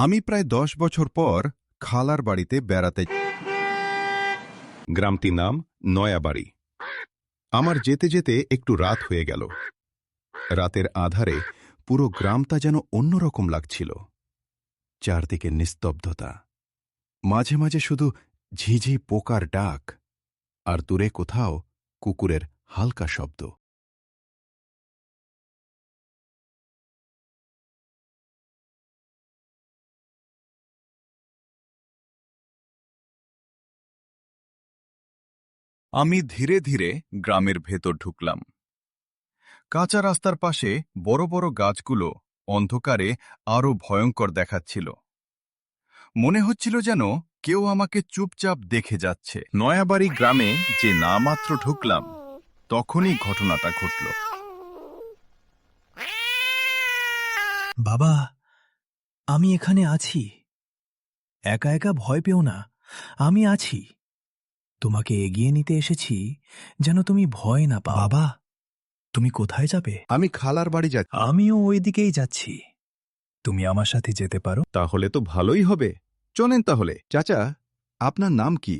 আমি প্রায় 10 বছর পর খালার বাড়িতে বেড়াতে। গ্রামটির নাম নয়াবাড়ি। আমার যেতে যেতে একটু রাত হয়ে গেল। রাতের আধারে পুরো গ্রামটা যেন অন্যরকম লাগছিল। চারদিকে নিস্তব্ধতা, মাঝে মাঝে শুধু ঝিঝি পোকার ডাক, আর দূরে কোথাও কুকুরের হালকা শব্দ। আমি ধীরে ধীরে গ্রামের ভেতর ঢুকলাম। কাঁচা রাস্তার পাশে বড় বড় গাছগুলো অন্ধকারে আরও ভয়ঙ্কর দেখাচ্ছিল। মনে হচ্ছিল যেন কেউ আমাকে চুপচাপ দেখে যাচ্ছে। নয়াবাড়ি গ্রামে যে নামাত্র ঢুকলাম, তখনই ঘটনাটা ঘটল। বাবা, আমি এখানে আছি। একা একা ভয় পেও না, আমি আছি। তোমাকে এগিয়ে নিতে এসেছি যেন তুমি ভয় না পাও। বাবা, তুমি কোথায় যাবে? আমি খালার বাড়ি যাচ্ছি। আমিও ওই দিকেই যাচ্ছি। তুমি আমার সাথে যেতে পারো? তাহলে তো ভালোই হবে। চলেন তাহলে। চাচা, আপনার নাম কি?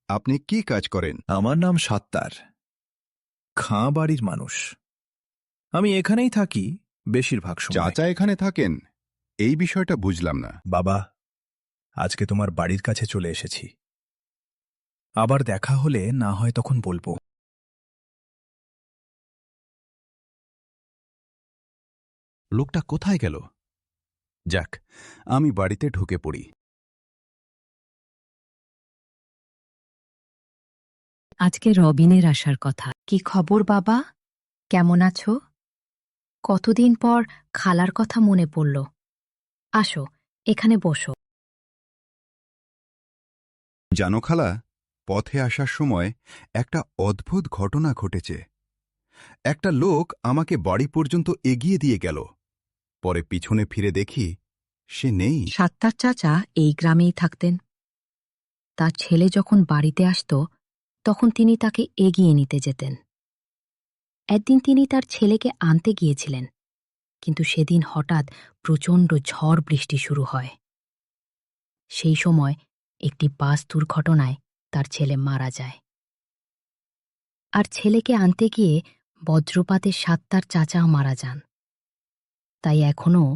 আপনি কি কাজ করেন? আমার নাম সত্তার, খাঁ বাড়ির মানুষ। আমি এখানেই থাকি বেশিরভাগ সময়। চাচা এখানে থাকেন? এই বিষয়টা বুঝলাম না। বাবা, আজকে তোমার বাড়ির কাছে চলে এসেছি। আবার দেখা হলে না হয় তখন বলবো। লোকটা কোথায় গেল? যাক, আমি বাড়িতে ঢুকে পড়ি। আজকে রবিনের আসার কথা। কি খবর বাবা? কেমন আছো? কতদিন পর খালার কথা মনে পড়ল। আসো, এখানে বসো। জানো খালা, পথে আসার সময় একটা অদ্ভুত ঘটনা ঘটেছে। একটা লোক আমাকে বাড়ি পর্যন্ত এগিয়ে দিয়ে গেল। পরে পিছনে ফিরে দেখি সে নেই। সাত্তার চাচা এই গ্রামেই থাকতেন। তার ছেলে যখন বাড়িতে আসত, তখন তিনি তাকে এগিয়ে নিতে যেতেন। একদিন তিনি তার ছেলেকে আনতে গিয়েছিলেন, কিন্তু সেদিন হঠাৎ প্রচণ্ড ঝড় বৃষ্টি শুরু হয়। সেই সময় একটি বাস দুর্ঘটনায় তার ছেলে মারা যায়। আর ছেলেকে আনতে গিয়ে বজ্রপাতে সাত্তার চাচাও মারা যান। তাই এখনও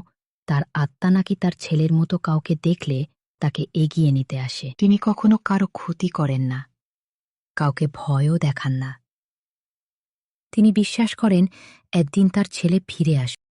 তার আত্মা নাকি তার ছেলের মতো কাউকে দেখলে তাকে এগিয়ে নিতে আসে। তিনি কখনো কারো ক্ষতি করেন না, কাউকে ভয়ও দেখান না। তিনি বিশ্বাস করেন একদিন তার ছেলে ফিরে আসবে।